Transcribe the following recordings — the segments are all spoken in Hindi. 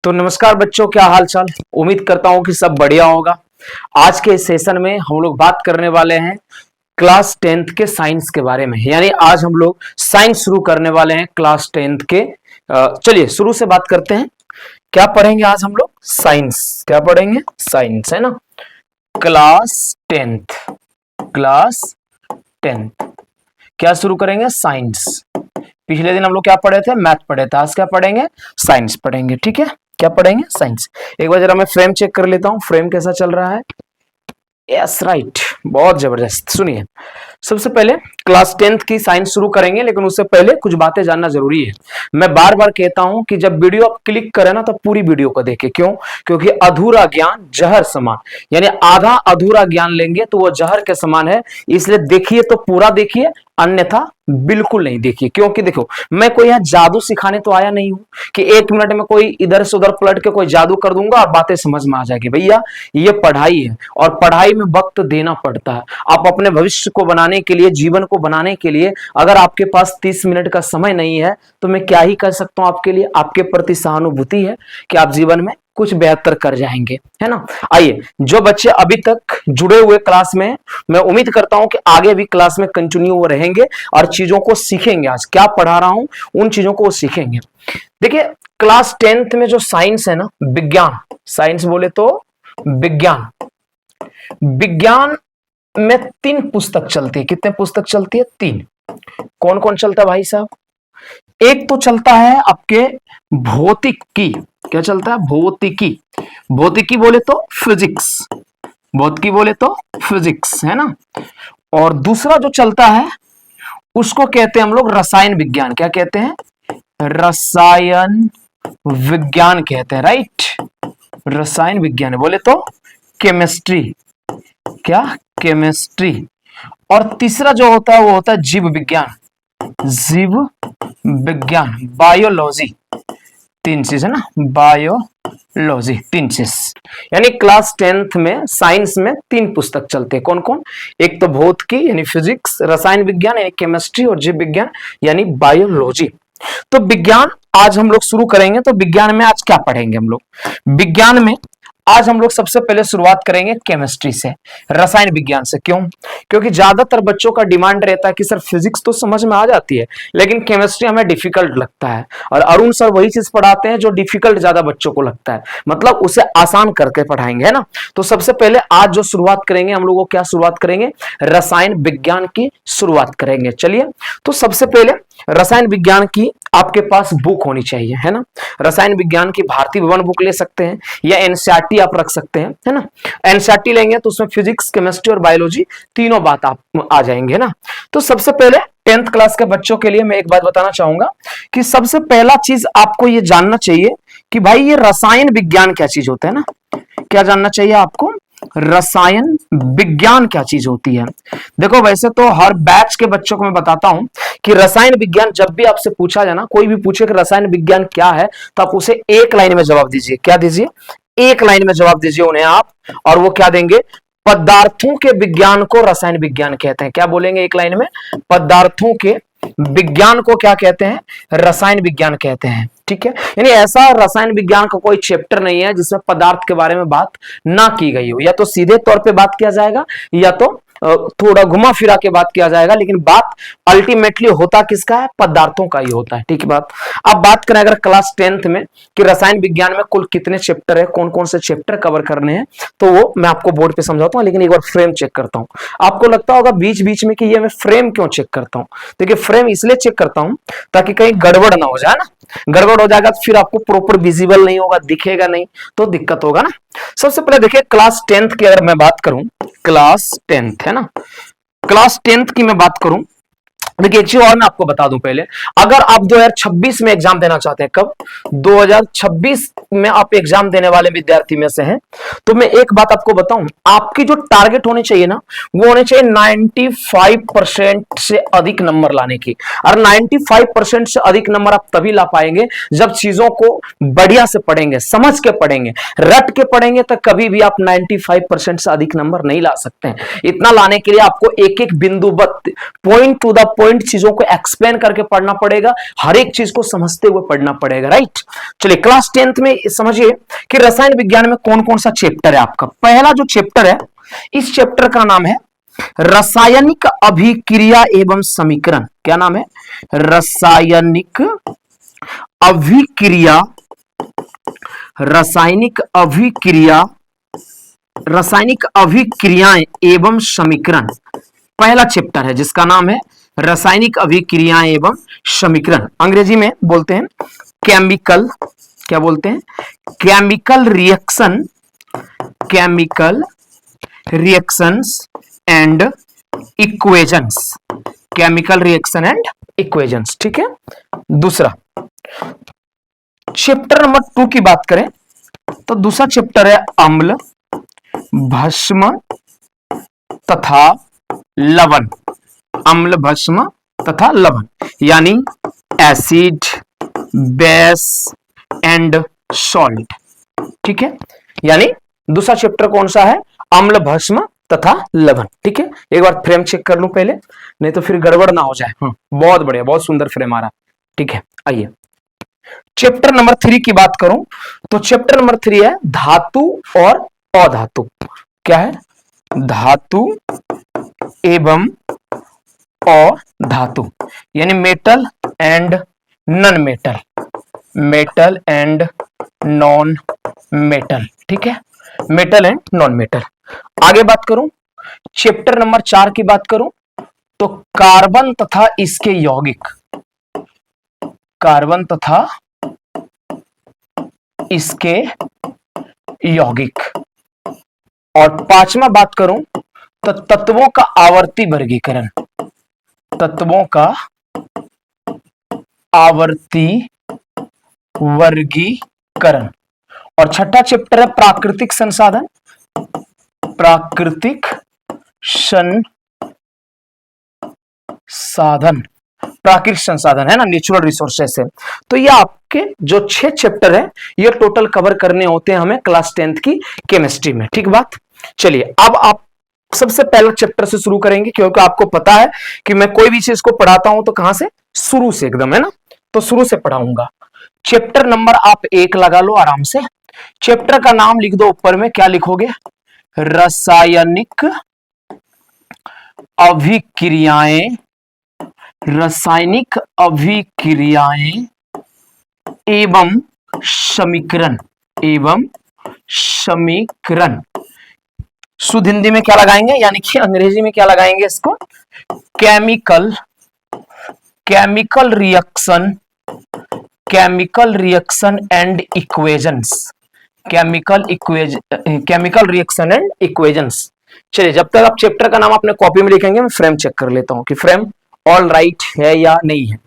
तो नमस्कार बच्चों, क्या हाल चाल। उम्मीद करता हूं कि सब बढ़िया होगा। आज के इस सेशन में हम लोग बात करने वाले हैं क्लास 10th के साइंस के बारे में। यानी आज हम लोग साइंस शुरू करने वाले हैं क्लास 10th के। चलिए शुरू से बात करते हैं। क्या पढ़ेंगे आज हम लोग? साइंस। क्या पढ़ेंगे? साइंस, है ना। क्लास 10th क्या शुरू करेंगे? साइंस। पिछले दिन हम लोग क्या पढ़े थे? मैथ पढ़े थे। आज क्या पढ़ेंगे? साइंस पढ़ेंगे। ठीक है, क्या पढ़ेंगे? साइंस। एक बार जरा मैं फ्रेम चेक कर लेता हूं, फ्रेम कैसा चल रहा है। यस राइट, बहुत जबरदस्त। सुनिए, सबसे पहले क्लास 10th की साइंस शुरू करेंगे, लेकिन उससे पहले कुछ बातें जानना जरूरी है। मैं बार बार कहता हूं कि जब वीडियो आप क्लिक करें ना, तो पूरी वीडियो को देखें। क्यों? क्योंकि अधूरा ज्ञान जहर समान, यानी आधा अधूरा ज्ञान लेंगे तो वो जहर के समान है। इसलिए देखिए तो पूरा देखिए, अन्यथा बिल्कुल नहीं देखिए। क्योंकि देखो, मैं कोई यहाँ जादू सिखाने तो आया नहीं हूं कि 1 मिनट में कोई इधर से उधर पलट के कोई जादू कर दूंगा और बातें समझ में आ जाएगी। भैया ये पढ़ाई है और पढ़ाई में वक्त देना पड़ता है। आप अपने भविष्य को बनाने के लिए, जीवन को बनाने के लिए, अगर आपके पास 30 मिनट का समय नहीं है तो मैं क्या ही कर सकता हूं आपके लिए। आपके प्रति सहानुभूति है कि आप जीवन में कुछ बेहतर कर जाएंगे, है ना। आइए, जो बच्चे अभी तक जुड़े हुए क्लास में, मैं उम्मीद करता हूं कि आगे भी क्लास में कंटिन्यू रहेंगे और चीजों को सीखेंगे। आज क्या पढ़ा रहा हूं उन चीजों को वो सीखेंगे। देखिए, क्लास 10th में जो साइंस है ना, विज्ञान, साइंस बोले तो विज्ञान। विज्ञान में 3 पुस्तक चलती है। कितने पुस्तक चलती है? 3। कौन कौन चलता है भाई साहब? एक तो चलता है आपके भौतिकी। क्या चलता है? भौतिकी। भौतिकी बोले तो फिजिक्स, भौतिकी बोले तो फिजिक्स, है ना। और दूसरा जो चलता है उसको कहते हैं हम लोग रसायन विज्ञान। क्या कहते हैं? रसायन विज्ञान कहते हैं, राइट। रसायन विज्ञान बोले तो केमिस्ट्री। क्या? केमिस्ट्री। और तीसरा जो होता है वो होता है जीव विज्ञान। जीव विज्ञान, बायोलॉजी। 3 चीज है ना, बायोलॉजी, 3 चीज। यानी क्लास 10th में साइंस में 3 पुस्तक चलते हैं। कौन कौन? एक तो भौतिकी यानी फिजिक्स, रसायन विज्ञान यानी केमिस्ट्री, और जीव विज्ञान यानी बायोलॉजी। तो विज्ञान आज हम लोग शुरू करेंगे। तो विज्ञान में आज क्या पढ़ेंगे हम लोग? विज्ञान में आज हम लोग सबसे पहले शुरुआत करेंगे केमिस्ट्री से, रसायन विज्ञान से। क्यों? क्योंकि ज्यादातर बच्चों का डिमांड रहता है कि सर फिजिक्स तो समझ में आ जाती है लेकिन केमिस्ट्री हमें डिफिकल्ट लगता है। और अरुण सर वही चीज पढ़ाते हैं जो डिफिकल्ट ज्यादा बच्चों को लगता है, मतलब उसे आसान करके पढ़ाएंगे, है ना। तो सबसे पहले आज जो शुरुआत करेंगे हम लोग, क्या शुरुआत करेंगे? रसायन विज्ञान की शुरुआत करेंगे। चलिए, तो सबसे पहले रसायन विज्ञान की आपके पास बुक होनी चाहिए, है ना। रसायन विज्ञान की भारतीय भवन बुक ले सकते हैं या एनसीईआरटी आप रख सकते हैं, है ना। एनसीईआरटी लेंगे तो उसमें फिजिक्स, केमिस्ट्री और बायोलॉजी तीनों बात आप आ जाएंगे, है ना। तो सबसे पहले 10th क्लास के बच्चों के लिए मैं एक बात बताना चाहूंगा कि सबसे पहला चीज आपको ये जानना चाहिए कि भाई ये रसायन विज्ञान क्या चीज होता है ना। क्या जानना चाहिए आपको? रसायन विज्ञान क्या चीज होती है। देखो, वैसे तो हर बैच के बच्चों को मैं बताता हूं कि रसायन विज्ञान जब भी आपसे पूछा जाए ना, कोई भी पूछे कि रसायन विज्ञान क्या है, तो आप उसे एक लाइन में जवाब दीजिए। क्या दीजिए? एक लाइन में जवाब दीजिए उन्हें आप, और वो क्या देंगे? पदार्थों के विज्ञान को रसायन विज्ञान कहते हैं। क्या बोलेंगे एक लाइन में? पदार्थों के विज्ञान को क्या कहते हैं? रसायन विज्ञान कहते हैं। ठीक है, यानी ऐसा रसायन विज्ञान का कोई चैप्टर नहीं है जिसमें पदार्थ के बारे में बात ना की गई हो। या तो सीधे तौर पे बात किया जाएगा या तो थोड़ा घुमा फिरा के बात किया जाएगा, लेकिन बात अल्टीमेटली होता किसका है? पदार्थों का ही होता है। ठीक है बात। अब बात करें अगर क्लास 10th में कि रसायन विज्ञान में कुल कितने चैप्टर है, कौन कौन से चैप्टर कवर करने हैं, तो वो मैं आपको बोर्ड पे समझाता हूं, लेकिन एक बार फ्रेम चेक करता हूं। आपको लगता होगा बीच बीच में कि ये मैं फ्रेम क्यों चेक करता हूं? देखिए, फ्रेम इसलिए चेक करता हूं ताकि कहीं गड़बड़ ना हो जाए ना। गड़बड़ हो जाएगा तो फिर आपको प्रॉपर विजिबल नहीं होगा, दिखेगा नहीं, तो दिक्कत होगा ना। सबसे पहले देखिए, क्लास 10th की अगर मैं बात करूं, क्लास 10th है ना, क्लास 10th की मैं बात करूं, देखिए एक चीज और मैं आपको बता दूं पहले, अगर आप 2026 में एग्जाम देना चाहते हैं, कब? 2026 में आप एग्जाम देने वाले विद्यार्थी में से हैं, तो मैं एक बात आपको बताऊं, आपकी जो टारगेट होनी चाहिए ना, वो होने चाहिए 95% से अधिक नंबर लाने की। और 95% से अधिक नंबर आप तभी ला पाएंगे जब चीजों को बढ़िया से पढ़ेंगे, समझ के पढ़ेंगे। रट के पढ़ेंगे तो कभी भी आप 95% से अधिक नंबर नहीं ला सकते हैं। इतना लाने के लिए आपको एक एक बिंदु, point two the point point चीजों को एक्सप्लेन करके पढ़ना पड़ेगा, हर एक चीज को समझते हुए पढ़ना पड़ेगा, राइट। चलिए क्लास 10th में समझिए कि रसायन विज्ञान में कौन कौन सा चैप्टर है आपका। पहला जो चैप्टर है, इस चैप्टर का नाम है रासायनिक अभिक्रिया एवं समीकरण। क्या नाम है? रासायनिक अभिक्रिया, रासायनिक अभिक्रिया, रासायनिक अभिक्रियाएं एवं समीकरण। पहला चैप्टर है जिसका नाम है रासायनिक अभिक्रियाएं एवं समीकरण। अंग्रेजी में बोलते हैं केमिकल, क्या बोलते हैं? Chemical reaction, chemical reactions and equations, chemical reaction and equations, ठीक है। दूसरा चैप्टर नंबर 2 की बात करें तो दूसरा चैप्टर है अम्ल, भस्म तथा लवण। अम्ल, भस्म तथा लवण यानी एसिड, बेस एंड सॉल्ट, ठीक है। यानी दूसरा चैप्टर कौन सा है? अम्ल, भस्म तथा लवण, ठीक है। एक बार फ्रेम चेक कर लूं पहले, नहीं तो फिर गड़बड़ ना हो जाए। बहुत बढ़िया, बहुत सुंदर फ्रेम आ रहा, ठीक है। आइए चैप्टर नंबर 3 की बात करूं तो चैप्टर नंबर 3 है धातु और अधातु। क्या है? धातु एवं अधातु, यानी metal and non metal, metal and non metal, ठीक है। Metal and non metal. आगे बात करूं, चैप्टर नंबर 4 की बात करूं तो कार्बन तथा इसके यौगिक, कार्बन तथा इसके यौगिक। और पांचवा बात करूं तो तत्वों का आवर्ती वर्गीकरण, तत्वों का आवर्ती वर्गीकरण। और छठा चैप्टर है प्राकृतिक संसाधन, प्राकृतिक संसाधन, प्राकृतिक संसाधन है ना, नेचुरल रिसोर्सेस है। तो ये आपके जो 6 चैप्टर है ये टोटल कवर करने होते हैं हमें क्लास 10th की केमिस्ट्री में, ठीक बात। चलिए अब आप सबसे पहले चैप्टर से शुरू करेंगे, क्योंकि आपको पता है कि मैं कोई भी चीज को पढ़ाता हूं तो कहां से? शुरू से एकदम, है ना। तो शुरू से पढ़ाऊंगा। चैप्टर नंबर आप 1 लगा लो आराम से। चैप्टर का नाम लिख दो, ऊपर में क्या लिखोगे? रासायनिक अभिक्रियाएं, रासायनिक अभिक्रियाएं एवं समीकरण, एवं समीकरण। शुद्ध हिंदी में क्या लगाएंगे, यानी कि अंग्रेजी में क्या लगाएंगे इसको? Chemical, chemical reaction, chemical reaction and equations, chemical reaction and equations. चलिए जब तक आप चैप्टर का नाम अपने कॉपी में लिखेंगे मैं फ्रेम चेक कर लेता हूं कि फ्रेम ऑल राइट है या नहीं है।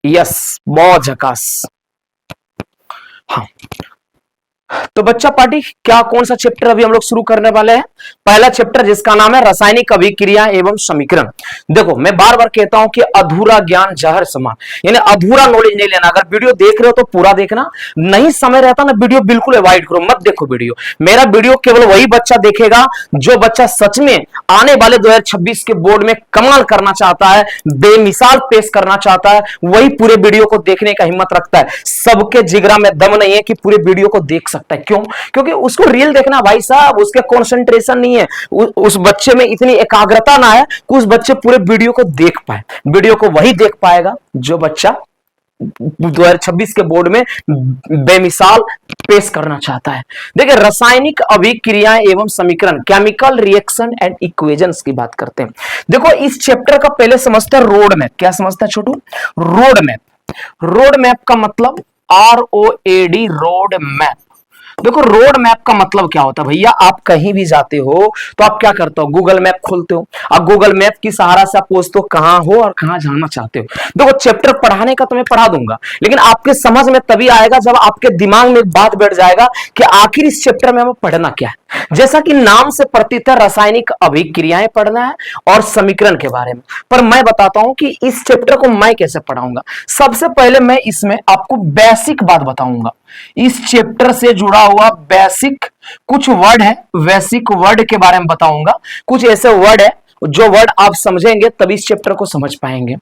यस, बहुत झकास। हाँ तो बच्चा पार्टी क्या कौन सा चैप्टर अभी हम लोग शुरू करने वाले हैं? पहला चैप्टर जिसका नाम है रासायनिक अभिक्रिया एवं समीकरण। देखो मैं बार बार कहता हूं कि अधूरा ज्ञान जहर समान, यानी अधूरा नॉलेज नहीं लेना। अगर वीडियो देख रहे हो तो पूरा देखना, नहीं समय रहता ना वीडियो बिल्कुल अवॉइड करो, मत देखो वीडियो। मेरा वीडियो केवल वही बच्चा देखेगा जो बच्चा सच में आने वाले 2026 के बोर्ड में कमाल करना चाहता है, बेमिसाल पेश करना चाहता है, वही पूरे वीडियो को देखने का हिम्मत रखता है। सबके जिगरा में दम नहीं है कि पूरे वीडियो को देख सकता है। क्यों? क्योंकि उसको रील देखना भाई साहब, उसके कंसंट्रेशन नहीं है, उस बच्चे में इतनी एकाग्रता ना है कि उस बच्चे पूरे वीडियो को देख पाए। वीडियो को वही देख पाएगा जो बच्चा 2026 के बोर्ड में बेमिसाल पेश करना चाहता है। देखिए रासायनिक अभिक्रियाएं एवं समीकरण, केमिकल रिएक्शन एंड इक्वेशंस की बात करते हैं। देखो इस चैप्टर का पहले समझते हैं रोड मैप। क्या समझता है Chhotu? Road map. Road map का मतलब ROAD, रोड मैप। देखो रोड मैप का मतलब क्या होता है भैया? आप कहीं भी जाते हो तो आप क्या करते हो? गूगल मैप खोलते हो, अब गूगल मैप की सहारा से आप पूछते हो कहां हो और कहां जाना चाहते हो। देखो चैप्टर पढ़ाने का तो मैं पढ़ा दूंगा, लेकिन आपके समझ में तभी आएगा जब आपके दिमाग में एक बात बैठ जाएगा कि आखिर इस चैप्टर में हमें पढ़ना क्या है। जैसा कि नाम से प्रतीत है रासायनिक अभिक्रियाएं पढ़ना है और समीकरण के बारे में। पर मैं बताता हूं कि इस चैप्टर को मैं कैसे पढ़ाऊंगा। सबसे पहले मैं इसमें आपको बेसिक बात बताऊंगा, इस चैप्टर से जुड़ा हुआ बेसिक कुछ वर्ड है, बेसिक वर्ड के बारे में बताऊंगा। कुछ ऐसे वर्ड है जो वर्ड आप समझेंगे तभी इस चैप्टर को समझ पाएंगे।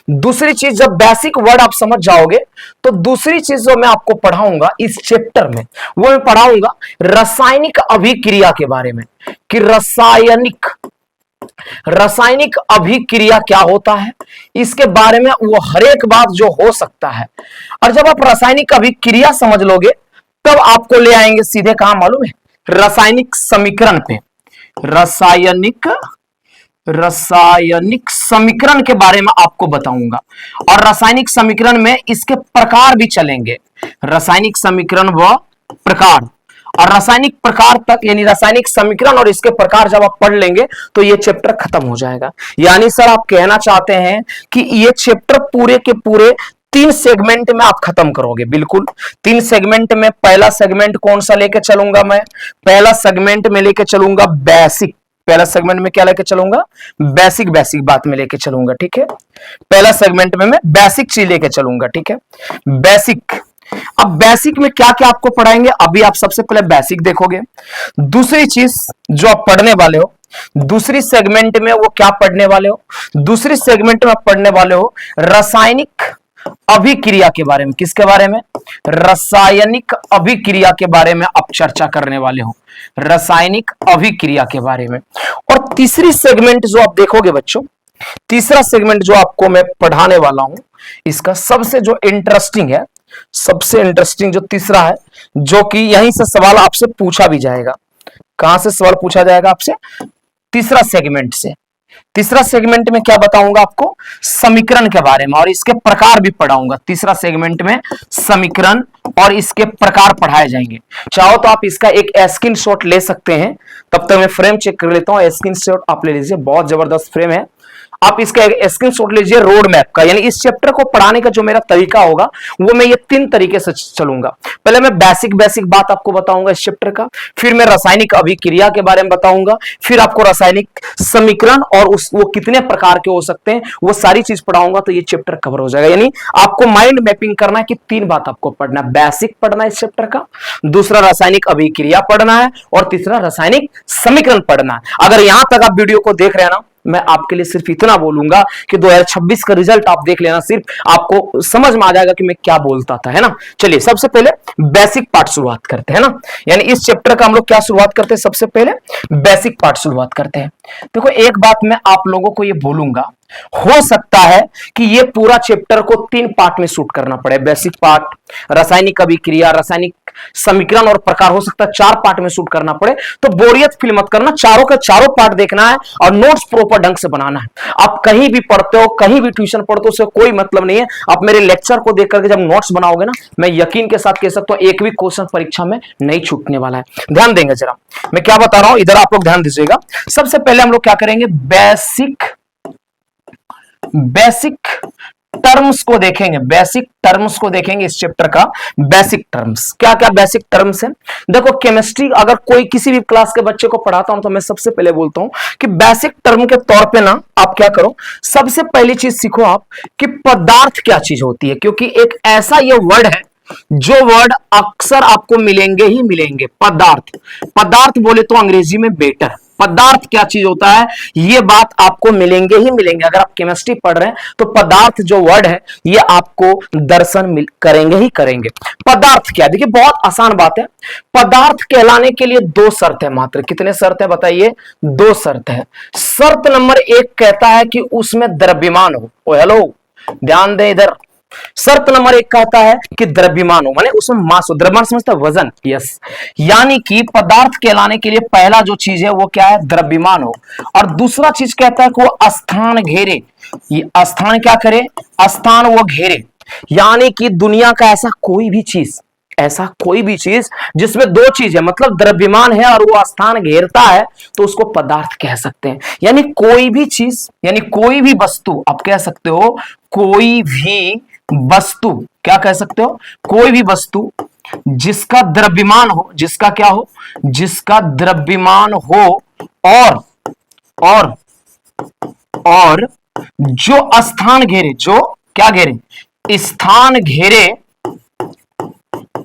दूसरी चीज, जब बेसिक वर्ड आप समझ जाओगे तो दूसरी चीज जो मैं आपको पढ़ाऊंगा इस चैप्टर में, वो मैं पढ़ाऊंगा रासायनिक अभिक्रिया के बारे में, कि रासायनिक अभिक्रिया क्या होता है, इसके बारे में वो हर एक बात जो हो सकता है। और जब आप रासायनिक अभिक्रिया समझ लोगे तब आपको ले आएंगे सीधे कहां मालूम है, रासायनिक समीकरण पे। रासायनिक समीकरण के बारे में आपको बताऊंगा, और रासायनिक समीकरण में इसके प्रकार भी चलेंगे, रासायनिक समीकरण व प्रकार। और रासायनिक प्रकार तक, यानी रासायनिक समीकरण और इसके प्रकार जब आप पढ़ लेंगे तो ये चैप्टर खत्म हो जाएगा। यानी सर आप कहना चाहते हैं कि ये चैप्टर पूरे के पूरे 3 सेगमेंट में आप खत्म करोगे? बिल्कुल 3 सेगमेंट में। पहला सेगमेंट कौन सा लेके चलूंगा मैं? पहला सेगमेंट में लेके चलूंगा बेसिक। पहला सेगमेंट में क्या लेके चलूंगा? बेसिक बात में लेके चलूंगा, ठीक है। पहला सेगमेंट में मैं बेसिक चीज लेके चलूंगा, ठीक है। बेसिक। अब बेसिक में क्या क्या आपको पढ़ाएंगे, अभी आप सबसे पहले बेसिक देखोगे। दूसरी चीज जो आप पढ़ने वाले हो दूसरी सेगमेंट में, वो क्या पढ़ने वाले हो? दूसरी सेगमेंट में आप पढ़ने वाले हो रासायनिक अभिक्रिया के बारे में। किसके बारे में? रासायनिक अभिक्रिया के बारे में आप चर्चा करने वाले हो, रासायनिक अभिक्रिया के बारे में। और तीसरी सेगमेंट जो आप देखोगे बच्चों, तीसरा सेगमेंट जो आपको मैं पढ़ाने वाला हूं, इसका सबसे जो इंटरेस्टिंग है, सबसे इंटरेस्टिंग जो तीसरा है, जो कि यहीं से सवाल आपसे पूछा भी जाएगा। कहां से सवाल पूछा जाएगा आपसे? तीसरा सेगमेंट से। तीसरा सेगमेंट में क्या बताऊंगा आपको? समीकरण के बारे में, और इसके प्रकार भी पढ़ाऊंगा। तीसरा सेगमेंट में समीकरण और इसके प्रकार पढ़ाए जाएंगे। चाहो तो आप इसका एक स्क्रीनशॉट ले सकते हैं, तब तक मैं फ्रेम चेक कर लेता हूं। स्क्रीनशॉट आप ले लीजिए, बहुत जबरदस्त फ्रेम है। आप इसका एक स्क्रीनशॉट लीजिए रोड मैप का, यानी इस चैप्टर को पढ़ाने का जो मेरा तरीका होगा वो मैं ये 3 तरीके से चलूंगा। पहले मैं बेसिक बात आपको बताऊंगा इस चैप्टर का, फिर मैं रासायनिक अभिक्रिया के बारे में बताऊंगा, फिर आपको रासायनिक समीकरण और वो कितने प्रकार के हो सकते हैं वो सारी चीज पढ़ाऊंगा, तो ये चैप्टर कवर हो जाएगा। यानी आपको माइंड मैपिंग करना है कि 3 बात आपको पढ़ना है। बेसिक पढ़ना है इस चैप्टर का, दूसरा रासायनिक अभिक्रिया पढ़ना है, और तीसरा रासायनिक समीकरण पढ़ना है। अगर यहां तक आप वीडियो को देख रहे हैं ना, मैं आपके लिए सिर्फ इतना बोलूंगा कि 2026 का रिजल्ट आप देख लेना, सिर्फ आपको समझ में आ जाएगा कि मैं क्या बोलता था, है ना। चलिए सबसे पहले बेसिक पार्ट शुरुआत करते हैं ना, यानी इस चैप्टर का हम लोग क्या शुरुआत करते हैं? सबसे पहले बेसिक पार्ट शुरुआत करते हैं। देखो एक बात मैं आप लोगों को ये बोलूंगा, हो सकता है कि ये पूरा चैप्टर को 3 पार्ट में शूट करना पड़े। बेसिक पार्ट, रासायनिक अभिक्रिया, रासायनिक समीकरण और प्रकार, हो सकता है 4 पार्ट में शूट करना पड़े। तो बोरियत फील मत करना, चारों के चारों पार्ट देखना है और नोट्स प्रॉपर ढंग से बनाना है। आप कहीं भी पढ़ते हो, कहीं भी ट्यूशन पढ़ते हो, उससे कोई मतलब नहीं है। आप मेरे लेक्चर को देख करके जब नोट्स बनाओगे ना, मैं यकीन के साथ कह सकता हूं एक भी क्वेश्चन परीक्षा में नहीं छूटने वाला है। ध्यान देंगे जरा मैं क्या बता रहा हूं, इधर आप लोग ध्यान दीजिएगा। सबसे पहले हम लोग क्या करेंगे? बेसिक टर्म्स को देखेंगे। बेसिक टर्म्स को देखेंगे इस चैप्टर का। बेसिक टर्म्स क्या क्या बेसिक टर्म्स है? देखो केमिस्ट्री अगर कोई किसी भी क्लास के बच्चे को पढ़ाता हूं तो मैं सबसे पहले बोलता हूं कि बेसिक टर्म के तौर पे ना आप क्या करो, सबसे पहली चीज सीखो आप कि पदार्थ क्या चीज होती है, क्योंकि एक ऐसा ये वर्ड है जो वर्ड अक्सर आपको मिलेंगे ही मिलेंगे। पदार्थ बोले तो अंग्रेजी में बेटर, पदार्थ क्या चीज होता है ये बात आपको मिलेंगे ही मिलेंगे। अगर आप केमिस्ट्री पढ़ रहे हैं तो पदार्थ जो वर्ड है ये आपको दर्शन करेंगे ही करेंगे। पदार्थ क्या? देखिए बहुत आसान बात है। पदार्थ कहलाने के लिए 2 शर्त है मात्र। कितने शर्त है बताइए? 2 शर्त है। शर्त नंबर 1 कहता है कि उसमें द्रव्यमान हो। ओ हेलो ध्यान दें इधर। शर्त नंबर 1 कहता है कि द्रव्यमान हो, माने उसमें मास हो। द्रव्यमान समझता है? वजन। यस, यानी कि पदार्थ कहलाने के लिए पहला जो चीज है वो क्या है? द्रव्यमान हो। और दूसरा चीज कहता है कि वो स्थान घेरे। ये स्थान क्या करे? स्थान वो घेरे, यानी कि दुनिया का ऐसा कोई भी चीज जिसमें 2 चीज है, मतलब द्रव्यमान है और वो स्थान घेरता है, तो उसको पदार्थ कह सकते हैं। यानी कोई भी चीज, यानी कोई भी वस्तु आप कह सकते हो, कोई भी वस्तु क्या कह सकते हो? कोई भी वस्तु जिसका द्रव्यमान हो, जिसका क्या हो? जिसका द्रव्यमान हो और जो स्थान घेरे, जो क्या घेरे? स्थान घेरे,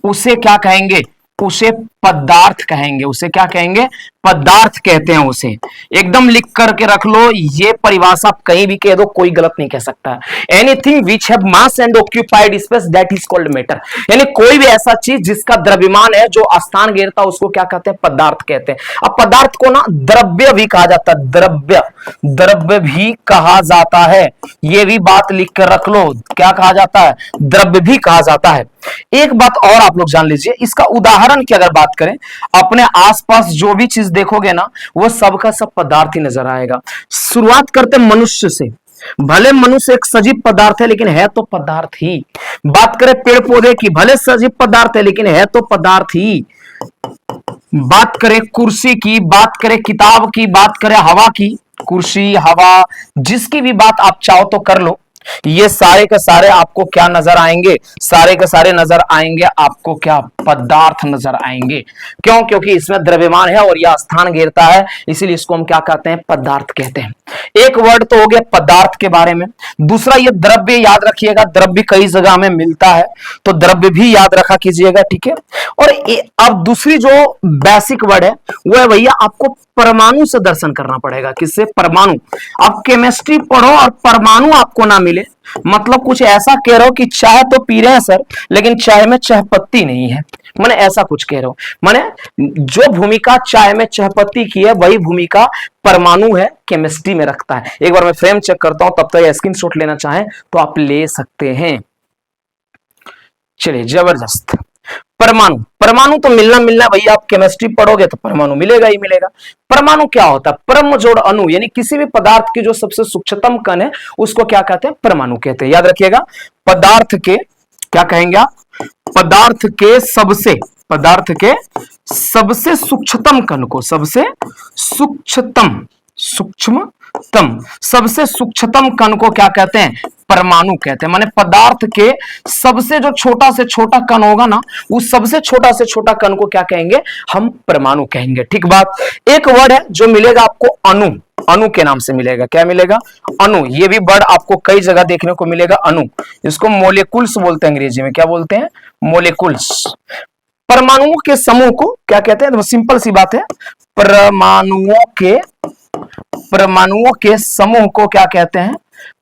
उसे क्या कहेंगे? उसे पदार्थ कहेंगे। उसे क्या कहेंगे? पदार्थ कहते हैं उसे। एकदम लिख करके रख लो, ये परिभाषा आप कहीं भी कह दो, कोई गलत नहीं कह सकता। Anything which have mass and occupied space that is called matter. यानी कोई भी ऐसा चीज जिसका द्रव्यमान है, जो स्थान घेरता है, उसको क्या कहते हैं? पदार्थ कहते हैं। अब पदार्थ को ना द्रव्य भी कहा जाता है, द्रव्य, द्रव्य भी कहा जाता है। ये भी बात लिख कर रख लो, क्या कहा जाता है? द्रव्य भी कहा जाता है। एक बात और आप लोग जान लीजिए, इसका उदाहरण की अगर बात करें, अपने आसपास जो भी चीज देखोगे ना, वो सबका सब पदार्थ ही नजर आएगा। शुरुआत करते मनुष्य से। भले मनुष्य एक सजीव पदार्थ है, लेकिन है तो पदार्थ ही। बात करें पेड़ पौधे की, भले सजीव पदार्थ है, लेकिन है तो पदार्थ ही। बात करें कुर्सी की, बात करें किताब की, बात करें हवा की, कुर्सी, हवा, जिसकी भी बात आप चाहो तो कर लो, ये सारे के सारे आपको क्या नजर आएंगे? सारे के सारे नजर आएंगे आपको क्या? पदार्थ नजर आएंगे। क्यों? क्योंकि इसमें द्रव्यमान है और यह स्थान घेरता है, इसीलिए इसको हम क्या कहते हैं? पदार्थ कहते हैं। एक वर्ड तो हो गया पदार्थ के बारे में। दूसरा ये द्रव्य, याद रखिएगा, द्रव्य कई जगह में मिलता है, तो द्रव्य भी याद रखा कीजिएगा, ठीक है। और अब दूसरी जो बेसिक वर्ड है, वो है भैया आपको परमाणु से दर्शन करना पड़ेगा। किससे? परमाणु। आप केमिस्ट्री पढ़ो और परमाणु आपको ना मिले, मतलब कुछ ऐसा कह रहे हो कि चाय तो पी रहे हैं सर, लेकिन चाय में चायपत्ती नहीं है, माने ऐसा कुछ कह रहे हो। माने जो भूमिका चाय में चायपत्ती की है, वही भूमिका परमाणु है, केमिस्ट्री में रखता है। एक बार मैं फ्रेम चेक करता हूं, तब तक तो स्क्रीनशॉट लेना चाहें तो आप ले सकते हैं। चलिए, जबरदस्त। परमाणु, परमाणु तो मिलना भैया, आप केमिस्ट्री पढ़ोगे तो परमाणु मिलेगा ही मिलेगा। परमाणु क्या होता है? परम जोड़ अणु, यानी किसी भी पदार्थ की जो सबसे सूक्ष्मतम कण है, उसको क्या कहते हैं? परमाणु कहते हैं। याद रखिएगा, पदार्थ के क्या कहेंगे आप? पदार्थ के सबसे सूक्ष्मतम कण को, सबसे सूक्ष्मतम सबसे सूक्ष्मतम कण को क्या कहते हैं? परमाणु कहते हैं। माने पदार्थ के सबसे जो छोटा से छोटा कण होगा ना, उस सबसे छोटा से छोटा कण को क्या कहेंगे? हम परमाणु कहेंगे। ठीक बात। एक वर्ड है जो मिलेगा आपको, अणु। अणु के नाम से मिलेगा। क्या मिलेगा? अणु। ये भी वर्ड आपको कई जगह देखने को मिलेगा, अणु। इसको मोलिकुल्स बोलते हैं अंग्रेजी में। क्या बोलते हैं? मोलिकुल्स। परमाणुओं के समूह को क्या कहते हैं? तो सिंपल सी बात है, परमाणुओं के समूह को क्या कहते हैं?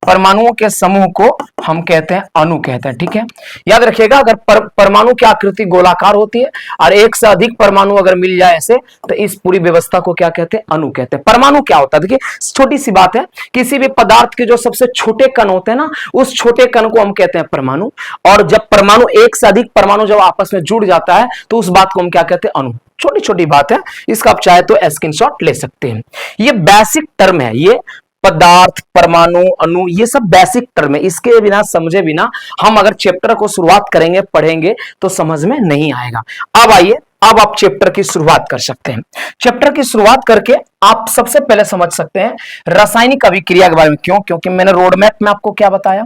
परमाणुओं के समूह को हम कहते हैं अणु कहते हैं। ठीक है, याद रखिएगा, अगर परमाणु की आकृति गोलाकार होती है और एक से अधिक परमाणु अगर मिल जाए ऐसे, तो इस पूरी व्यवस्था को क्या कहते हैं? अणु कहते हैं। परमाणु क्या होता है? देखिए, छोटी सी बात है, किसी भी पदार्थ के जो सबसे छोटे कण होते हैं ना, उस छोटे कण को हम कहते हैं परमाणु। और जब परमाणु, एक से अधिक परमाणु जब आपस में जुड़ जाता है, तो उस बात को हम क्या कहते हैं? अणु। छोटी छोटी बात है, इसका आप चाहे तो स्क्रीनशॉट ले सकते हैं। ये बेसिक टर्म है, ये पदार्थ, परमाणु, अणु, ये सब बेसिक टर्म है। इसके बिना समझे बिना हम अगर चैप्टर को शुरुआत करेंगे, पढ़ेंगे, तो समझ में नहीं आएगा। अब आइए, अब आप चैप्टर की शुरुआत कर सकते हैं। चैप्टर की शुरुआत करके आप सबसे पहले समझ सकते हैं रासायनिक अभिक्रिया के बारे में। क्यों? क्योंकि मैंने रोड मैप में आपको क्या बताया?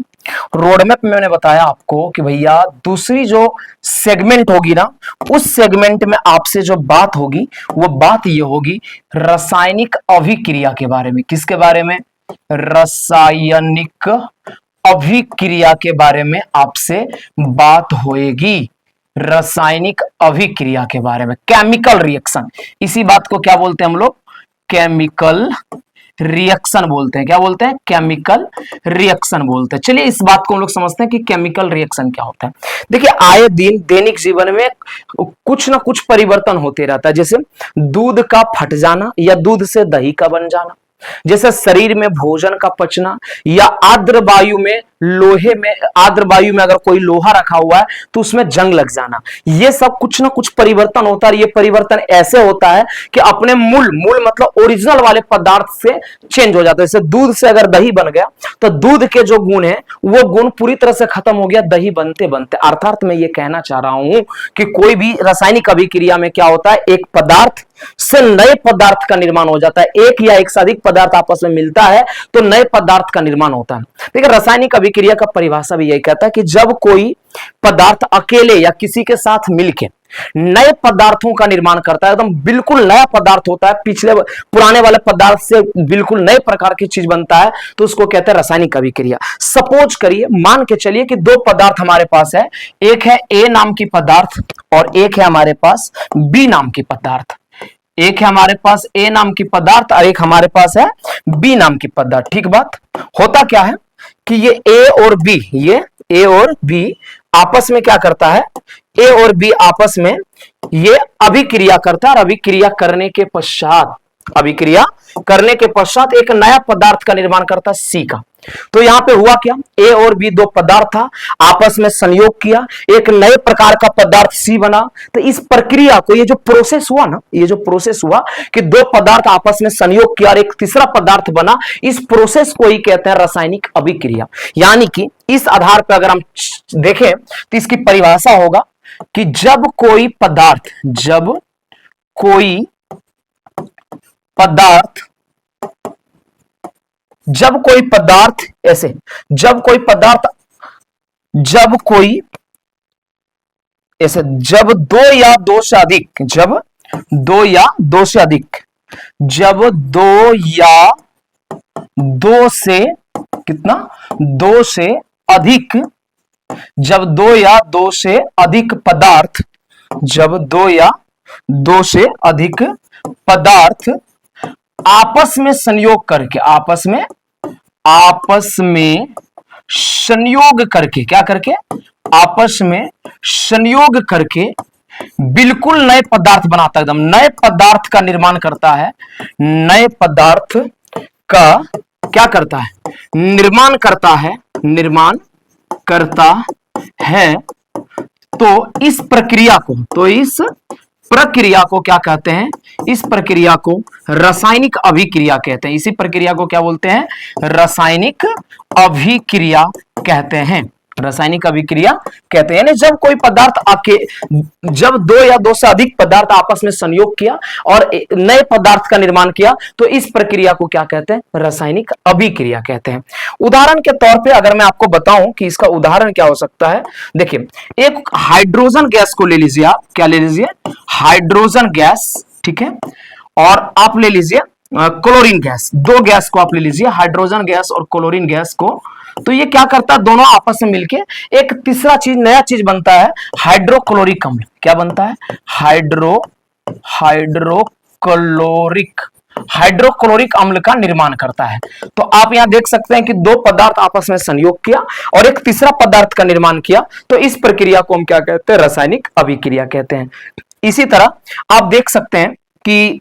रोड मैप में मैंने बताया आपको कि भैया दूसरी जो सेगमेंट होगी ना, उस सेगमेंट में आपसे जो बात होगी, वो बात ये होगी रासायनिक अभिक्रिया के बारे में। किसके बारे में? रासायनिक अभिक्रिया के बारे में आपसे बात होएगी। रासायनिक अभिक्रिया के बारे में, केमिकल रिएक्शन, इसी बात को क्या बोलते हैं हम लोग? केमिकल रिएक्शन बोलते हैं। क्या बोलते हैं? केमिकल रिएक्शन बोलते हैं। चलिए, इस बात को हम लोग समझते हैं कि केमिकल रिएक्शन क्या होता है। देखिए, आए दिन दैनिक जीवन में कुछ ना कुछ परिवर्तन होते रहता है, जैसे दूध का फट जाना या दूध से दही का बन जाना, जैसे शरीर में भोजन का पचना, या आर्द्र वायु में आर्द्र वायु में अगर कोई लोहा रखा हुआ है तो उसमें जंग लग जाना। ये सब कुछ ना कुछ परिवर्तन होता है। ये परिवर्तन ऐसे होता है कि अपने मूल मतलब ओरिजिनल वाले पदार्थ से चेंज हो जाता है। जैसे दूध से अगर दही बन गया, तो दूध के जो गुण है, वो गुण पूरी तरह से खत्म हो गया दही बनते बनते। अर्थात मैं ये कहना चाह रहा हूं कि कोई भी रासायनिक अभिक्रिया में क्या होता है, एक पदार्थ से नए पदार्थ का निर्माण हो जाता है। एक या एक से अधिक पदार्थ आपस में मिलता है तो नए पदार्थ का निर्माण होता है। देखिए, रासायनिक अभिक्रिया का परिभाषा भी यही कहता है कि जब कोई पदार्थ अकेले या किसी के साथ मिलकर नए पदार्थों का निर्माण करता है, एकदम बिल्कुल नया पदार्थ होता है, पिछले पुराने वाले पदार्थ से बिल्कुल नए प्रकार की चीज बनता है, तो उसको कहते हैं रासायनिक अभिक्रिया। सपोज करिए, मान के चलिए कि दो पदार्थ हमारे पास है, एक है ए नाम की पदार्थ और एक है हमारे पास बी नाम की पदार्थ। एक है हमारे पास ए नाम की पदार्थ और एक हमारे पास है बी नाम की पदार्थ। ठीक बात। होता क्या है कि ये ए और बी आपस में क्या करता है, ए और बी आपस में ये अभिक्रिया करता है और अभिक्रिया करने के पश्चात एक नया पदार्थ का निर्माण करता है सी का। तो यहां पे हुआ क्या, ए और बी दो पदार्थ था, आपस में संयोग किया, एक नए प्रकार का पदार्थ सी बना। तो इस प्रक्रिया को, ये जो प्रोसेस हुआ कि दो पदार्थ आपस में संयोग किया और एक तीसरा पदार्थ बना, इस प्रोसेस को ही कहते हैं रासायनिक अभिक्रिया। यानी कि इस आधार पर अगर हम देखें तो इसकी परिभाषा होगा कि जब कोई दो या दो से अधिक पदार्थ आपस में संयोग करके बिल्कुल नए पदार्थ बनाता है, एकदम नए पदार्थ का निर्माण करता है, नए पदार्थ का क्या करता है, निर्माण करता है। तो इस प्रक्रिया को क्या कहते हैं, इस प्रक्रिया को रासायनिक अभिक्रिया कहते हैं। इसी प्रक्रिया को क्या बोलते हैं, रासायनिक अभिक्रिया कहते हैं। रासायनिक अभिक्रिया कहते हैं। यानी जब दो या दो से अधिक पदार्थ आपस में संयोग किया और नए पदार्थ का निर्माण किया, तो इस प्रक्रिया को क्या कहते हैं, रासायनिक अभिक्रिया कहते हैं। उदाहरण के तौर पे अगर मैं आपको बताऊं कि इसका उदाहरण क्या हो सकता है, देखिए एक हाइड्रोजन गैस को ले लीजिए, आप क्या ले लीजिए, हाइड्रोजन गैस, ठीक है, और आप ले लीजिए क्लोरीन गैस। दो गैस को आप ले लीजिए, हाइड्रोजन गैस और क्लोरीन गैस को। तो ये क्या करता है, दोनों आपस में मिलके एक तीसरा चीज, नया चीज बनता है, हाइड्रोक्लोरिक अम्ल। क्या बनता है, हाइड्रोक्लोरिक अम्ल का निर्माण करता है। तो आप यहां देख सकते हैं कि दो पदार्थ आपस में संयोग किया और एक तीसरा पदार्थ का निर्माण किया। तो इस प्रक्रिया को हम क्या कहते हैं, रासायनिक अभिक्रिया कहते हैं। इसी तरह आप देख सकते हैं कि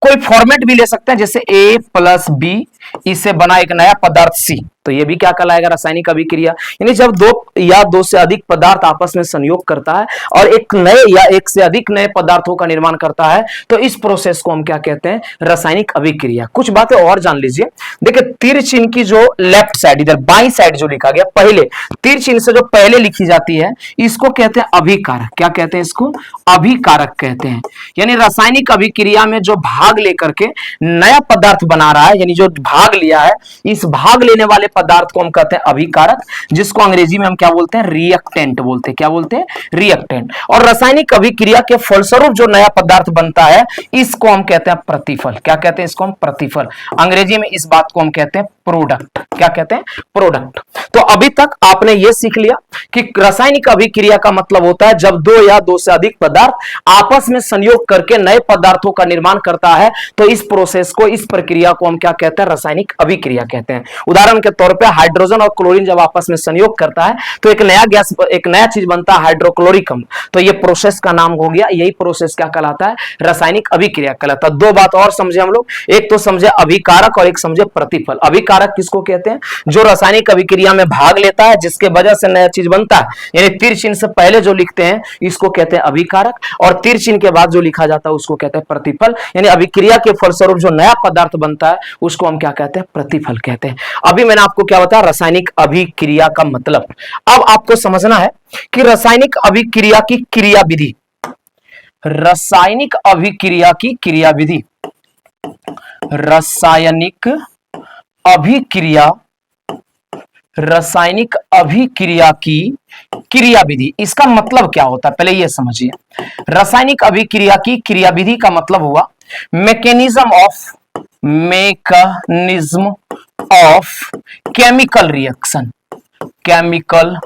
कोई फॉर्मेट भी ले सकते हैं, जैसे A + B, इससे बना एक नया पदार्थ C। तो ये भी क्या कहलाएगा, रासायनिक अभिक्रिया। यानी जब दो या दो से अधिक पदार्थ आपस में संयोग करता है और एक नए या एक से अधिक नए पदार्थों का निर्माण करता है, तो इस प्रोसेस को हम क्या कहते हैं, रासायनिक अभिक्रिया। कुछ बातें और जान लीजिए। देखिए तीर चिन्ह की जो लेफ्ट साइड, इधर बाईं साइड जो लिखा गया, पहले तीर चिन्ह से जो पहले लिखी जाती है, इसको कहते हैं अभिकारक। क्या कहते हैं, इसको अभिकारक कहते हैं। यानी रासायनिक अभिक्रिया में जो भाग लेकर के नया पदार्थ बना रहा है, यानी जो भाग लिया है, इस भाग लेने वाले पदार्थ को हम कहते हैं अभिकारक, जिसको अंग्रेजी में हम क्या बोलते हैं, रिएक्टेंट बोलते हैं। क्या बोलते हैं, रिएक्टेंट। और रासायनिक अभिक्रिया के फलस्वरूप जो नया पदार्थ बनता है, इसको हम कहते हैं प्रतिफल। क्या कहते हैं, इसको हम प्रतिफल। अंग्रेजी में इस बात को हम कहते हैं प्रोडक्ट। क्या कहते हैं, प्रोडक्ट। तो अभी तक आपने यह सीख लिया कि रासायनिक अभिक्रिया का मतलब होता है जब दो या दो से अधिक पदार्थ आपस में संयोग करके नए पदार्थों का निर्माण करता है, तो इस प्रोसेस को, इस प्रक्रिया को हम क्या कहते हैं, रासायनिक अभिक्रिया कहते हैं। उदाहरण के तौर पे हाइड्रोजन और क्लोरीन जब आपस में संयोग करता है, तो एक नया गैस, एक नया चीज बनता है, हाइड्रोक्लोरिक अम्ल। तो ये प्रोसेस का नाम हो गया, यही प्रोसेस क्या कहलाता है, रासायनिक अभिक्रिया कहलाता है। दो बात और समझे हम लोग, एक तो समझे अभिकारक और एक समझे प्रतिफल। अभिकारक किसको कहते हैं, जो रासायनिक अभिक्रिया में भाग लेता है, जिसके वजह से नया चीज बनता है, यानी तीर चिन्ह से पहले जो लिखते हैं, इसको कहते हैं अभिकारक, और तीर चिन्ह के बाद जो लिखा जाता है, उसको कहते हैं प्रतिफल। यानी अभिक्रिया के फलस्वरूप जो नया पदार्थ बनता है, उसको हम क्या कहते हैं, प्रतिफल कहते हैं। अभी मैंने आपको क्या बताया, रासायनिक अभिक्रिया का मतलब। अब आपको समझना है कि रासायनिक अभिक्रिया की क्रियाविधि, रासायनिक अभिक्रिया की क्रियाविधि, रासायनिक अभिक्रिया की क्रियाविधि, इसका मतलब क्या होता है, पहले यह समझिए। रासायनिक अभिक्रिया की क्रियाविधि का मतलब हुआ mechanism of chemical reaction. Chemical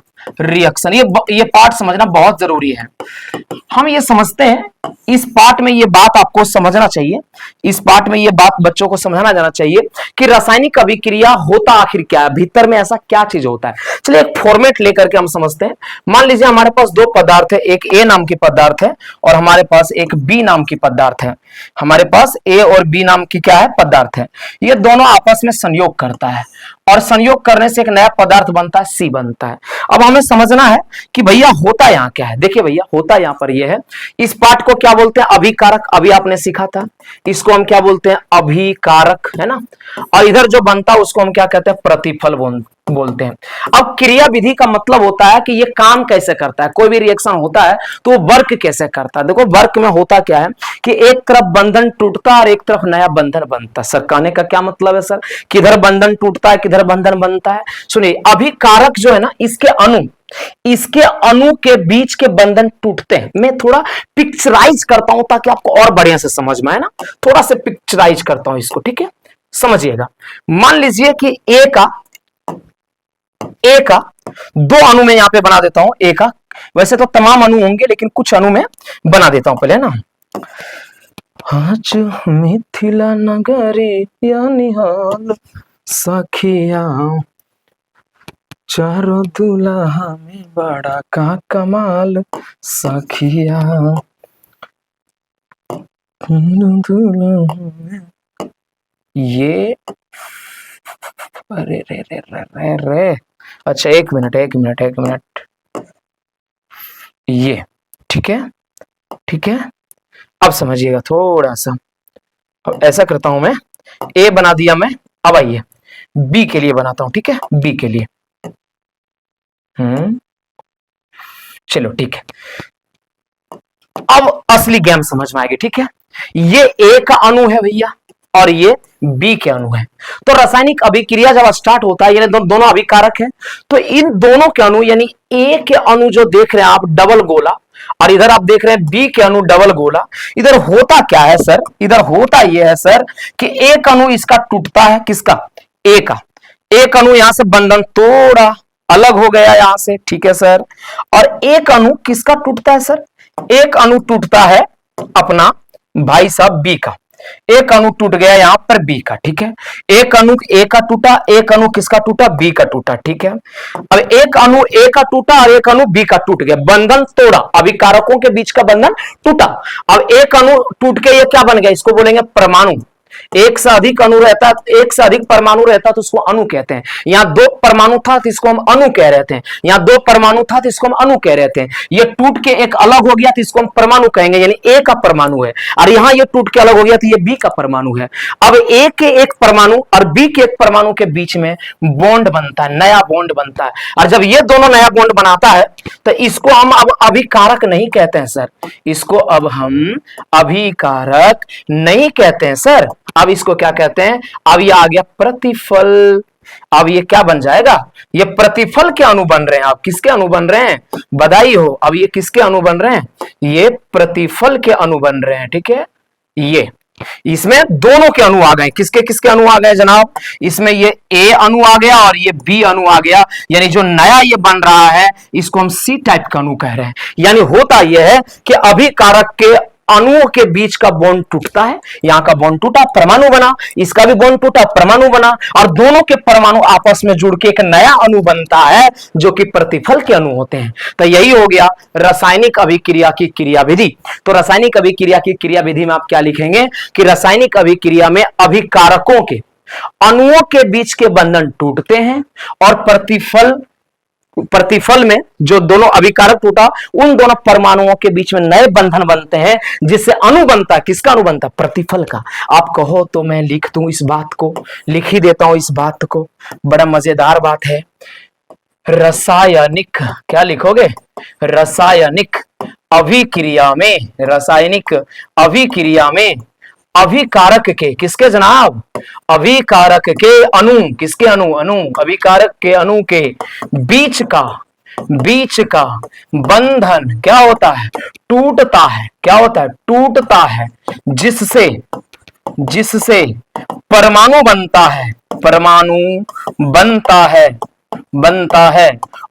reaction, ये पार्ट समझना बहुत जरूरी है। हम ये समझते हैं इस पार्ट में ये बात आपको समझना चाहिए, इस पार्ट में ये बात बच्चों को समझाना जाना चाहिए कि रासायनिक अभिक्रिया होता आखिर क्या है, भीतर में ऐसा क्या चीज होता है। चलिए एक फॉर्मेट लेकर के हम समझते हैं। मान लीजिए हमारे पास दो पदार्थ है, एक ए नाम की पदार्थ है और हमारे पास एक बी नाम की पदार्थ है। हमारे पास ए और बी नाम की क्या है, पदार्थ है। ये दोनों आपस में संयोग करता है और संयोग करने से एक नया पदार्थ बनता है, सी बनता है। अब हमें समझना है कि भैया होता यहाँ क्या है। देखिए भैया होता यहाँ पर यह है, इस पार्ट को क्या बोलते हैं, अभिकारक। अभी आपने सीखा था, इसको हम क्या बोलते हैं, अभिकारक, है ना। और इधर जो बनता है उसको हम क्या कहते हैं, प्रतिफल बोलते हैं। अब क्रिया विधि का मतलब होता है कि ये काम कैसे करता है, कोई भी रिएक्शन होता है तो वो वर्क कैसे करता है। देखो वर्क में होता क्या है कि एक तरफ बंधन टूटता है और एक तरफ नया बंधन बनता है। सर कहने का क्या मतलब है सर, किधर बंधन टूटता है किधर बंधन बनता है। सुनिए अभिकारक जो है ना, इसके अणु के बीच के बंधन टूटते हैं। मैं थोड़ा पिक्चराइज करता हूं ताकि आपको और बढ़िया से समझ में आए ना, थोड़ा से पिक्चराइज करता हूं इसको, ठीक है, समझिएगा। मान लीजिए कि ए का दो अणु में यहां पे बना देता हूं, ए का, वैसे तो तमाम अणु होंगे लेकिन कुछ अणु में बना देता हूं पहले ना। आज मिथिला नगरी या निहाल सखिया, चारों दुल्हा में बड़ा का कमाल सखिया, ये अरे रे रे रे रे रे, अच्छा एक मिनट, ये ठीक है। अब समझिएगा थोड़ा सा। अब ऐसा करता हूं मैं, ए बना दिया मैं, अब आइए बी के लिए बनाता हूं, ठीक है, बी के लिए। चलो ठीक है, अब असली गेम समझ में आएगी, ठीक है। ये ए का अणु है भैया और ये बी के अणु है। तो रासायनिक अभिक्रिया जब स्टार्ट होता है, ये दोनों अभिकारक हैं, तो इन दोनों के अणु यानी ए के अणु जो देख रहे हैं आप डबल गोला, और इधर आप देख रहे हैं बी के अणु डबल गोला। इधर होता क्या है सर, इधर होता यह है सर कि एक अणु इसका टूटता है, किसका, ए का। एक अणु यहां से बंधन तोड़ा, अलग हो गया यहां से, ठीक है सर। और एक अणु किसका टूटता है सर, एक अणु टूटता है अपना भाई साहब बी का। एक अणु टूट गया यहां पर बी का, ठीक है। एक अणु ए का टूटा, एक अणु किसका टूटा, बी का टूटा, ठीक है। अब एक अणु ए का टूटा और एक अणु बी का टूट गया, बंधन तोड़ा, अभिकारकों के बीच का बंधन टूटा। अब एक अणु टूट के ये क्या बन गया, इसको बोलेंगे परमाणु। एक से अधिक अणु रहता, एक से अधिक परमाणु रहता तो उसको अणु कहते हैं। यहां दो परमाणु था तो इसको हम अणु कह रहे थे, यहां दो परमाणु था तो इसको हम अणु कह रहे थे। ये टूट के एक अलग हो गया तो इसको हम परमाणु कहेंगे, यानी ए का परमाणु है। और यहां ये टूट के अलग हो गया तो ये बी का परमाणु है। अब ए के एक परमाणु और बी के एक परमाणु के बीच में बॉन्ड बनता है, नया बॉन्ड बनता है। और जब ये दोनों नया बॉन्ड बनाता है तो इसको हम अब अभिकारक नहीं कहते हैं सर, इसको अब हम अभिकारक नहीं कहते हैं सर। अब इसको क्या कहते हैं, अब ये आ गया प्रतिफल। अब ये क्या बन जाएगा, ये प्रतिफल के अणु बन रहे हैं। आप किसके अणु बन रहे हैं, बधाई हो। अब ये किसके अणु बन रहे हैं, ये प्रतिफल के अणु बन रहे हैं, ठीक है। ये इसमें दोनों के अणु आ गए, किसके किसके अणु आ गए जनाब, इसमें ये ए अणु आ गया और ये बी अणु आ गया। यानी जो नया ये बन रहा है इसको हम सी टाइप का अणु कह रहे हैं। यानी होता यह है कि अभिकारक के अणुओं के बीच का बॉन्ड टूटता है, यहां का बॉन्ड टूटा परमाणु बना, इसका भी बॉन्ड टूटा परमाणु बना, और दोनों के परमाणु आपस में जुड़ के एक नया अणु बनता है जो कि प्रतिफल के अणु होते हैं। तो यही हो गया रासायनिक अभिक्रिया की क्रिया विधि। तो रासायनिक अभिक्रिया की क्रिया विधि में आप क्या लिखेंगे कि रासायनिक अभिक्रिया में अभिकारकों के अणुओं के बीच के बंधन टूटते हैं और प्रतिफल में जो दोनों अभिकारक टूटा उन दोनों परमाणुओं के बीच में नए बंधन बनते हैं, जिससे अणु बनता है, किसका अणु बनता है, प्रतिफल का। आप कहो तो मैं लिख दूं इस बात को, लिख ही देता हूं इस बात को, बड़ा मजेदार बात है। रासायनिक, क्या लिखोगे, रासायनिक अभिक्रिया में, रासायनिक अभिक्रिया में अभिकारक के, किसके जनाब, अभिकारक के अणु, किसके अणु, अभिकारक के अणु के बीच का बंधन क्या होता है, टूटता है। क्या होता है, टूटता है, जिससे परमाणु बनता है।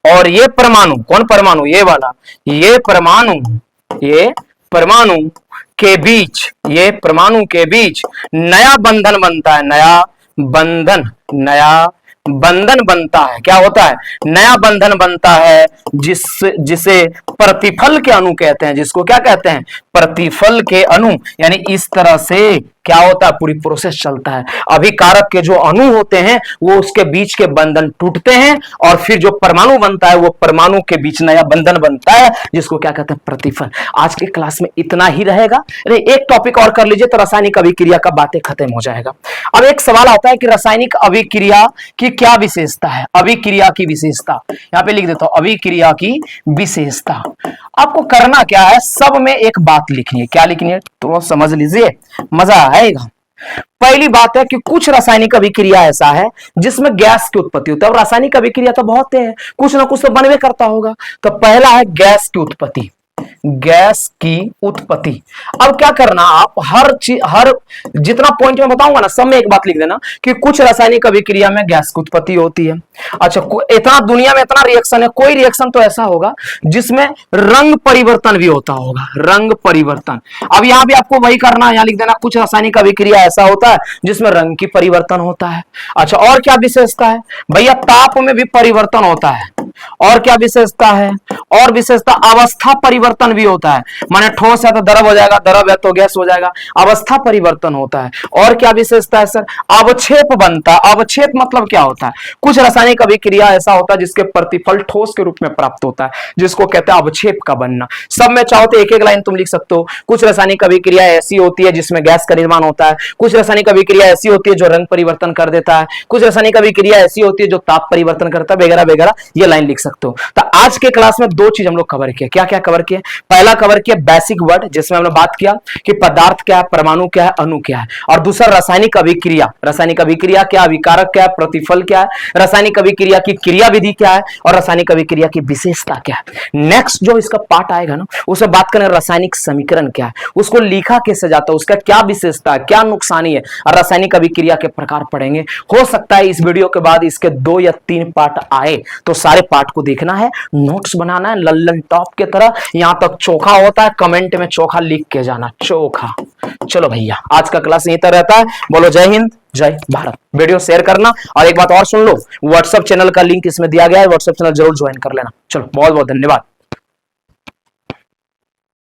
और ये परमाणु, कौन परमाणु, ये वाला, ये परमाणु के बीच, ये परमाणु के बीच नया बंधन बनता है, नया बंधन बनता है। क्या होता है? नया बंधन बनता है, जिसे प्रतिफल के अणु कहते हैं, जिसको क्या कहते हैं? प्रतिफल के अणु। यानी इस तरह से क्या होता है? पूरी प्रोसेस चलता है। अभिकारक के जो अणु होते हैं वो उसके बीच के बंधन टूटते हैं और फिर जो परमाणु बनता है वो परमाणु के बीच नया बंधन बनता है, जिसको क्या कहते हैं? प्रतिफल। आज के क्लास में इतना ही रहेगा। अरे एक टॉपिक और कर लीजिए तो रासायनिक अभिक्रिया का बातें खत्म हो जाएगा। अब एक सवाल आता है कि रासायनिक अभिक्रिया की क्या विशेषता है? अभिक्रिया की विशेषता यहां पे लिख देता हूं, अभिक्रिया की विशेषता। आपको करना क्या है? सब में एक बात लिखनी है। क्या लिखनी है? तो समझ लीजिए, मजा आएगा। पहली बात है कि कुछ रासायनिक अभिक्रिया ऐसा है जिसमें गैस की उत्पत्ति होती है। अब रासायनिक अभिक्रिया तो बहुत है, कुछ ना कुछ तो बनवे करता होगा। तो पहला है गैस की उत्पत्ति, गैस की उत्पत्ति। अब क्या करना, आप हर जितना पॉइंट में बताऊंगा ना, सब में एक बात लिख देना कि कुछ रासायनिक अभिक्रिया में गैस की उत्पत्ति होती है। अच्छा, इतना दुनिया में इतना रिएक्शन है, कोई रिएक्शन तो ऐसा होगा जिसमें रंग परिवर्तन भी होता होगा, रंग परिवर्तन। अब यहां भी आपको वही करना है, यहां लिख देना कुछ रासायनिक अभिक्रिया ऐसा होता है जिसमें रंग की परिवर्तन होता है। अच्छा, और क्या विशेषता है भैया? ताप में भी परिवर्तन होता है। और क्या विशेषता है? और विशेषता अवस्था परिवर्तन भी होता है। माने ठोस है तो द्रव हो जाएगा, द्रव है तो गैस हो जाएगा, अवस्था परिवर्तन होता है। और क्या विशेषता है सर? अवक्षेप बनता है। अवक्षेप मतलब क्या होता है? कुछ रासायनिक अभिक्रिया ऐसा होता है जिसके प्रतिफल ठोस के रूप में प्राप्त होता है, जिसको कहते हैं अवक्षेप का बनना। सब में चाहो तो एक एक लाइन तुम लिख सकते हो। कुछ रासायनिक अभिक्रिया ऐसी होती है जिसमें गैस का निर्माण होता है, कुछ रासायनिक अभिक्रिया ऐसी होती है जो रंग परिवर्तन कर देता है, कुछ रासायनिक अभिक्रिया ऐसी होती है जो ताप परिवर्तन करता है, वगैरह वगैरह, ये लाइन लिख सकते हो। तो आज के क्लास में दो चीज हम लोग कवर किए। क्या क्या कवर किए? पहला कवर किया बेसिक वर्ड, जिसमें हमने बात किया कि पदार्थ क्या है, परमाणु क्या है, अणु क्या है। और दूसरा रासायनिक अभिक्रिया, रासायनिक अभिक्रिया क्या, अभिकारक क्या है, प्रतिफल क्या है, रासायनिक अभिक्रिया की क्रिया विधि क्या है और रासायनिक अभिक्रिया की विशेषता क्या है। नेक्स्ट जो इसका पार्ट आएगा ना, उसमें बात करें रासायनिक समीकरण क्या है, उसको लिखा कैसे जाता है, उसका क्या विशेषता है, क्या नुकसानी है, और रासायनिक अभिक्रिया के प्रकार पढ़ेंगे। हो सकता है इस वीडियो के बाद इसके 2 या 3 पार्ट आए, तो सारे पार्ट को देखना है, नोट्स बनाना है लल्लन टॉप के तरह। यहां तक चोखा होता है, कमेंट में चोखा लिख के जाना, चोखा। चलो भैया, आज का क्लास यहीं तक रहता है। बोलो जय हिंद, जय भारत। वीडियो शेयर करना, और एक बात और सुन लो, व्हाट्सएप चैनल का लिंक इसमें दिया गया है, व्हाट्सएप चैनल जरूर ज्वाइन कर लेना। चलो, बहुत बहुत धन्यवाद।